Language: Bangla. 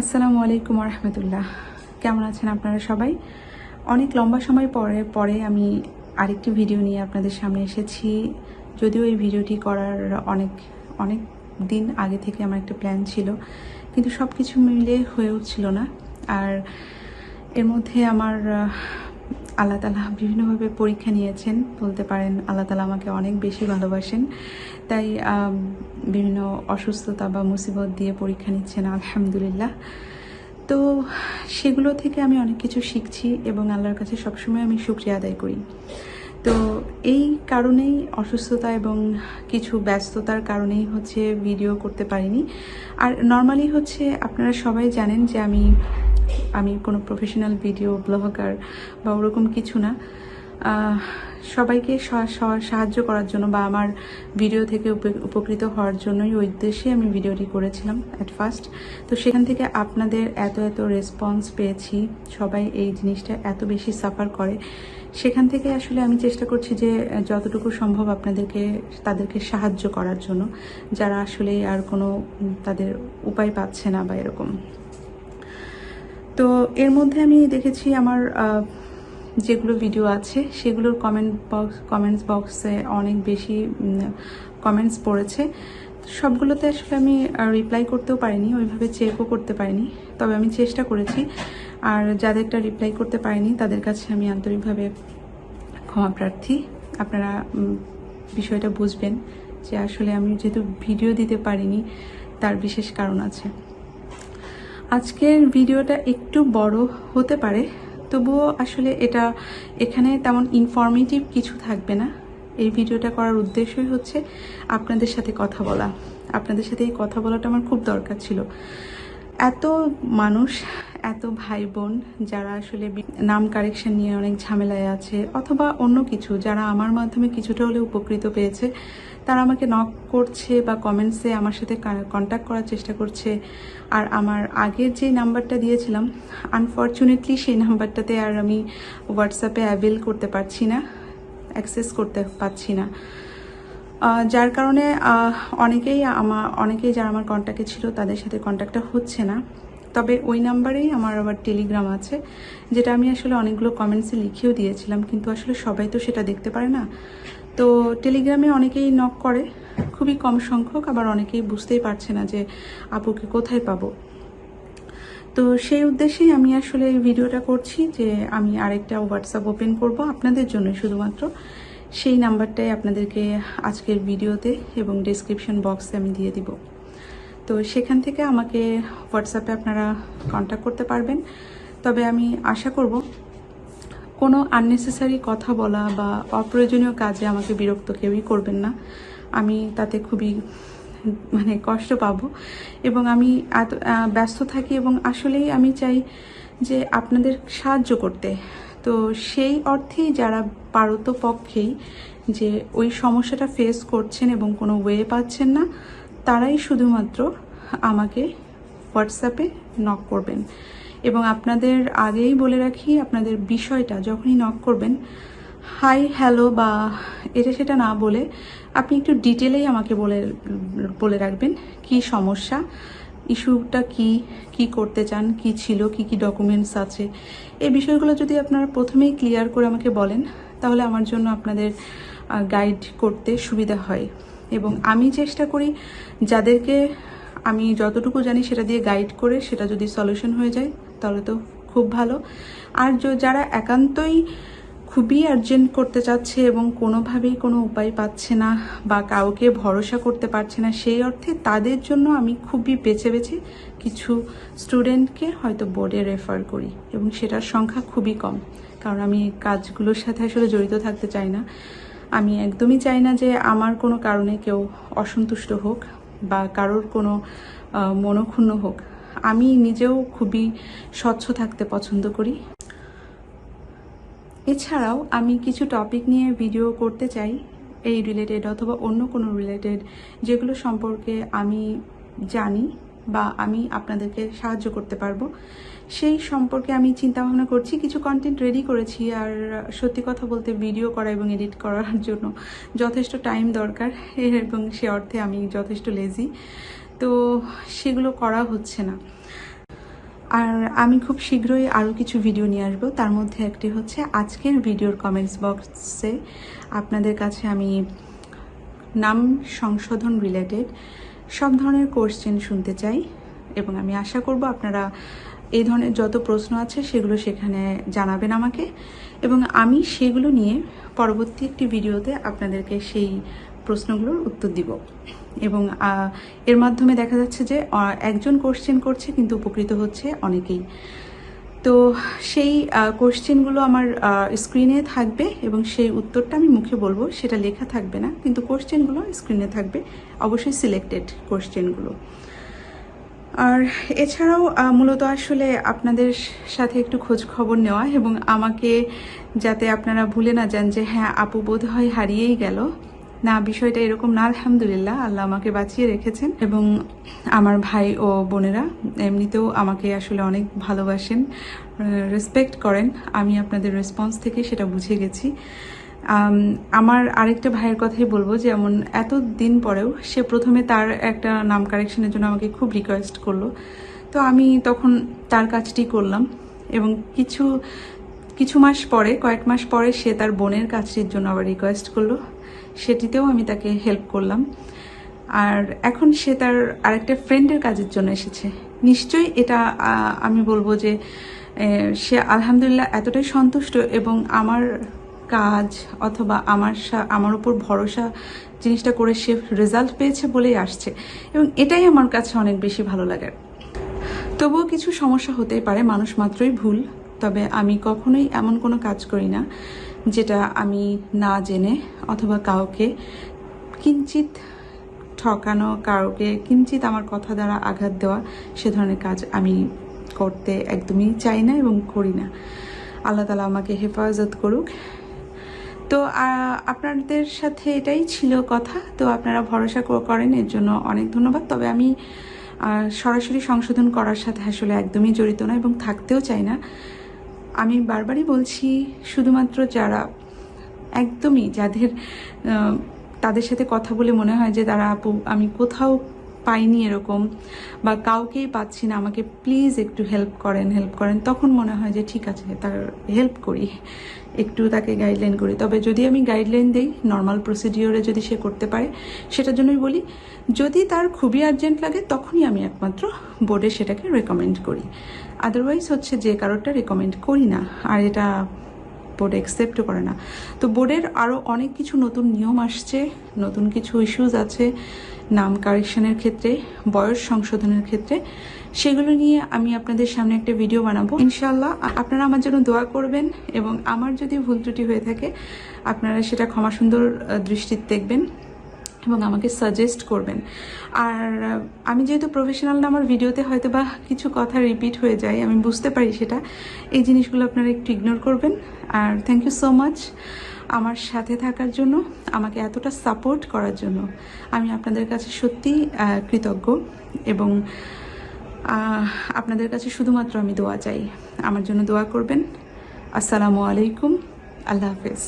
আসসালামু আলাইকুম রহমতুল্লাহ। কেমন আছেন আপনারা সবাই? অনেক লম্বা সময় পরে আমি আরেকটি ভিডিও নিয়ে আপনাদের সামনে এসেছি। যদিও এই ভিডিওটি করার অনেক অনেক দিন আগে থেকে আমার একটা প্ল্যান ছিল, কিন্তু সব কিছু মিলে হয়ে উঠছিল না। আর এর মধ্যে আমার আল্লাহ তাআলা বিভিন্নভাবে পরীক্ষা নিয়েছেন, বলতে পারেন আল্লাহ তাআলা আমাকে অনেক বেশি ভালোবাসেন, তাই বিভিন্ন অসুস্থতা বা মুসিবত দিয়ে পরীক্ষা নিচ্ছেন আলহামদুলিল্লাহ। তো সেগুলো থেকে আমি অনেক কিছু শিখছি এবং আল্লাহর কাছে সবসময় আমি শুকরিয়া আদায় করি। তো এই কারণেই অসুস্থতা এবং কিছু ব্যস্ততার কারণেই হচ্ছে ভিডিও করতে পারিনি। আর নর্মালি হচ্ছে আপনারা সবাই জানেন যে আমি কোনো প্রফেশনাল ভিডিও ব্লগার বা ওরকম কিছু না। সবাইকে সাহায্য করার জন্য বা আমার ভিডিও থেকে উপকৃত হওয়ার জন্যই ওই উদ্দেশ্যে আমি ভিডিওটি করেছিলাম অ্যাট ফার্স্ট। তো সেখান থেকে আপনাদের এত রেসপন্স পেয়েছি, সবাই এই জিনিসটা এত বেশি সাফার করে, সেখান থেকে আসলে আমি চেষ্টা করছি যে যতটুকু সম্ভব তাদেরকে সাহায্য করার জন্য, যারা আসলে আর কোনো তাদের উপায় পাচ্ছে না বা এরকম। তো এর মধ্যে আমি দেখেছি আমার যেগুলো ভিডিও আছে সেগুলোর কমেন্টস বক্সে অনেক বেশি কমেন্টস পড়েছে। সবগুলোতে আসলে আমি রিপ্লাই করতেও পারিনি, ওইভাবে চেকও করতে পারিনি, তবে আমি চেষ্টা করেছি। আর যাদেরটা রিপ্লাই করতে পারিনি তাদের কাছে আমি আন্তরিকভাবে ক্ষমা প্রার্থী। আপনারা বিষয়টা বুঝবেন যে আসলে আমি যেহেতু ভিডিও দিতে পারিনি তার বিশেষ কারণ আছে। আজকের ভিডিওটা একটু বড় হতে পারে, তবুও আসলে এখানে তেমন ইনফরমেটিভ কিছু থাকবে না। এই ভিডিওটা করার উদ্দেশ্যই হচ্ছে আপনাদের সাথে কথা বলা। আপনাদের সাথে এই কথা বলাটা আমার খুব দরকার ছিল। এত মানুষ, এত ভাই বোন যারা আসলে নাম কারেকশন নিয়ে অনেক ঝামেলায় আছে, অথবা অন্য কিছু, যারা আমার মাধ্যমে কিছুটা হলেও উপকৃত পেয়েছে, তারা আমাকে নক করছে বা কমেন্টসে আমার সাথে কন্ট্যাক্ট করার চেষ্টা করছে। আর আমার আগের যে নাম্বারটা দিয়েছিলাম, আনফর্চুনেটলি সেই নাম্বারটাতে আর আমি হোয়াটসঅ্যাপে অ্যাভেল করতে পারছি না, অ্যাক্সেস করতে পারছি না, যার কারণে অনেকেই যারা আমার কন্ট্যাক্টে ছিল তাদের সাথে কন্ট্যাক্টটা হচ্ছে না। তবে ওই নাম্বারেই আমার আবার টেলিগ্রাম আছে, যেটা আমি আসলে অনেকগুলো কমেন্টসে লিখেও দিয়েছিলাম, কিন্তু আসলে সবাই তো সেটা দেখতে পারে না। তো টেলিগ্রামে অনেকেই নক করে, খুবই কম সংখ্যক, আবার অনেকেই বুঝতেই পারছে না যে আপুকে কোথায় পাবো। তো সেই উদ্দেশ্যেই আমি আসলে এই ভিডিওটা করছি যে আমি আরেকটা হোয়াটসঅ্যাপ ওপেন করব আপনাদের জন্য শুধুমাত্র। সেই নাম্বারটাই আপনাদেরকে আজকের ভিডিওতে এবং ডেসক্রিপশন বক্সে আমি দিয়ে দিব। তো সেখান থেকে আমাকে হোয়াটসঅ্যাপে আপনারা কন্ট্যাক্ট করতে পারবেন। তবে আমি আশা করব কোনো আননেসেসারি কথা বলা বা অপ্রয়োজনীয় কাজে আমাকে বিরক্ত কেউই করবেন না। আমি তাতে খুবই কষ্ট পাবো এবং আমি এত ব্যস্ত থাকি, এবং আসলেই আমি চাই যে আপনাদের সাহায্য করতে। তো সেই অর্থেই যারা পারতপক্ষেই যে ওই সমস্যাটা ফেস করছেন এবং কোনো ওয়ে পাচ্ছেন না, তারাই শুধুমাত্র আমাকে হোয়াটসঅ্যাপে নক করবেন। এবং আপনাদের আগেই বলে রাখি, আপনাদের বিষয়টা যখনই নক করবেন, হাই হ্যালো বা এটা সেটা না বলে আপনি একটু ডিটেলেই আমাকে বলে রাখবেন কি সমস্যা, ইস্যুটা কি করতে চান, কি ছিল, কি ডকুমেন্টস আছে। এই বিষয়গুলো যদি আপনারা প্রথমেই ক্লিয়ার করে আমাকে বলেন, তাহলে আমার জন্য আপনাদের গাইড করতে সুবিধা হয়। এবং আমি চেষ্টা করি যাদেরকে আমি যতটুকু জানি সেটা দিয়ে গাইড করে সেটা যদি সলিউশন হয়ে যায় তাহলে তো খুব ভালো। আর যারা একান্তই খুবই আর্জেন্ট করতে চাচ্ছে এবং কোনোভাবেই কোনো উপায় পাচ্ছে না বা কাউকে ভরসা করতে পারছে না, সেই অর্থে তাদের জন্য আমি খুবই বেছে কিছু স্টুডেন্টকে হয়তো বোর্ডে রেফার করি, এবং সেটার সংখ্যা খুবই কম, কারণ আমি কাজগুলোর সাথে আসলে জড়িত থাকতে চাই না। আমি একদমই চাই না যে আমার কোনো কারণে কেউ অসন্তুষ্ট হোক বা কারোর কোনো মনক্ষুণ্ণ হোক। আমি নিজেও খুবই স্বচ্ছ থাকতে পছন্দ করি। এছাড়াও আমি কিছু টপিক নিয়ে ভিডিও করতে চাই, এই রিলেটেড অথবা অন্য কোনো রিলেটেড, যেগুলো সম্পর্কে আমি জানি বা আমি আপনাদেরকে সাহায্য করতে পারবো, সেই সম্পর্কে আমি চিন্তা ভাবনা করছি। কিছু কন্টেন্ট রেডি করেছি, আর সত্যি কথা বলতে ভিডিও করা এবং এডিট করার জন্য যথেষ্ট টাইম দরকার, এবং সে অর্থে আমি যথেষ্ট লেজি, তো সেগুলো করা হচ্ছে না। আর আমি খুব শীঘ্রই আরও কিছু ভিডিও নিয়ে আসবো। তার মধ্যে একটি হচ্ছে আজকের ভিডিওর কমেন্টস বক্সে আপনাদের কাছে আমি নাম সংশোধন রিলেটেড সব ধরনের কোশ্চেন শুনতে চাই, এবং আমি আশা করব আপনারা এই ধরনের যত প্রশ্ন আছে সেগুলো সেখানে জানাবেন আমাকে, এবং আমি সেগুলো নিয়ে পরবর্তী একটি ভিডিওতে আপনাদেরকে সেই প্রশ্নগুলোর উত্তর দিব। এবং এর মাধ্যমে দেখা যাচ্ছে যে একজন কোশ্চেন করছে কিন্তু উপকৃত হচ্ছে অনেকেই। তো সেই কোশ্চেনগুলো আমার স্ক্রিনে থাকবে এবং সেই উত্তরটা আমি মুখে বলবো, সেটা লেখা থাকবে না, কিন্তু কোশ্চেনগুলো স্ক্রিনে থাকবে, অবশ্যই সিলেক্টেড কোশ্চেনগুলো। আর এছাড়াও মূলত আসলে আপনাদের সাথে একটু খোঁজ খবর নেওয়া, এবং আমাকে যাতে আপনারা ভুলে না যান যে হ্যাঁ আপু বোধ হয় হারিয়েই গেল। না, বিষয়টা এরকম না, আলহামদুলিল্লাহ আল্লাহ আমাকে বাঁচিয়ে রেখেছেন, এবং আমার ভাই ও বোনেরা এমনিতেও আমাকে আসলে অনেক ভালোবাসেন, রেসপেক্ট করেন। আমি আপনাদের রেসপন্স থেকে সেটা বুঝে গেছি। আমার আরেকটা ভাইয়ের কথাই বলবো, যেমন এত দিন পরেও সে প্রথমে তার একটা নাম কারেকশনের জন্য আমাকে খুব রিকোয়েস্ট করলো, তো আমি তখন তার কাজটি করলাম, এবং কিছু মাস পরে, কয়েক মাস পরে সে তার বোনের কাজটির জন্য আবার রিকোয়েস্ট করলো, সেটিতেও আমি তাকে হেল্প করলাম। আর এখন সে তার আরেকটা ফ্রেন্ডের কাজের জন্য এসেছে। নিশ্চয়ই এটা আমি বলবো যে সে আলহামদুলিল্লাহ এতটাই সন্তুষ্ট, এবং আমার কাজ অথবা আমার উপর ভরসা জিনিসটা করে সে রেজাল্ট পেয়েছে বলেই আসছে, এবং এটাই আমার কাছে অনেক বেশি ভালো লাগে। তবুও কিছু সমস্যা হতেই পারে, মানুষ মাত্রই ভুল। তবে আমি কখনোই এমন কোনো কাজ করি না যেটা আমি না জেনে অথবা কাউকে কিঞ্চিত ঠকানো, কাউকে কিঞ্চিত আমার কথা দ্বারা আঘাত দেওয়া, সে ধরনের কাজ আমি করতে একদমই চাই না এবং করি না। আল্লাহ তাআলা আমাকে হেফাজত করুক। তো আপনাদের সাথে এটাই ছিল কথা। তো আপনারা ভরসা করেন, এর জন্য অনেক ধন্যবাদ। তবে আমি সরাসরি সংশোধন করার সাথে আসলে একদমই জড়িত না, এবং থাকতেও চাই না। আমি বারবারই বলছি, শুধুমাত্র যারা একদমই যাদের তাদের সাথে কথা বলে মনে হয় যে তারা আপু আমি কোথাও পাইনি এরকম, বা কাউকেই পাচ্ছি না, আমাকে প্লিজ একটু হেল্প করেন, তখন মনে হয় যে ঠিক আছে তার হেল্প করি, একটু তাকে গাইডলাইন করি। তবে যদি আমি গাইডলাইন দিই নর্মাল প্রসিডিওরে যদি সে করতে পারে, সেটার জন্যই বলি। যদি তার খুবই আর্জেন্ট লাগে তখনই আমি একমাত্র বোর্ডে সেটাকে রেকমেন্ড করি, আদারওয়াইজ হচ্ছে যে কারোরটা রেকমেন্ড করি না, আর এটা বোর্ড অ্যাকসেপ্টও করে না। তো বোর্ডের আরও অনেক কিছু নতুন নিয়ম আসছে, নতুন কিছু ইস্যুজ আছে নাম কারেকশনের ক্ষেত্রে, বয়স সংশোধনের ক্ষেত্রে, সেগুলো নিয়ে আমি আপনাদের সামনে একটা ভিডিও বানাবো ইনশাল্লাহ। আপনারা আমার জন্য দোয়া করবেন, এবং আমার যদি ভুল ত্রুটি হয়ে থাকে আপনারা সেটা ক্ষমা সুন্দর দৃষ্টিতে দেখবেন এবং আমাকে সাজেস্ট করবেন। আর আমি যেহেতু প্রফেশনাল না, আমার ভিডিওতে হয়তো বা কিছু কথা রিপিট হয়ে যায়, আমি বুঝতে পারি সেটা। এই জিনিসগুলো আপনারা একটু ইগনোর করবেন। আর থ্যাংক ইউ সো মাচ আমার সাথে থাকার জন্য, আমাকে এতটা সাপোর্ট করার জন্য। আমি আপনাদের কাছে সত্যিই কৃতজ্ঞ, এবং আপনাদের কাছে শুধুমাত্র আমি দোয়া চাই, আমার জন্য দোয়া করবেন। আসসালামু আলাইকুম, আল্লাহ হাফেজ।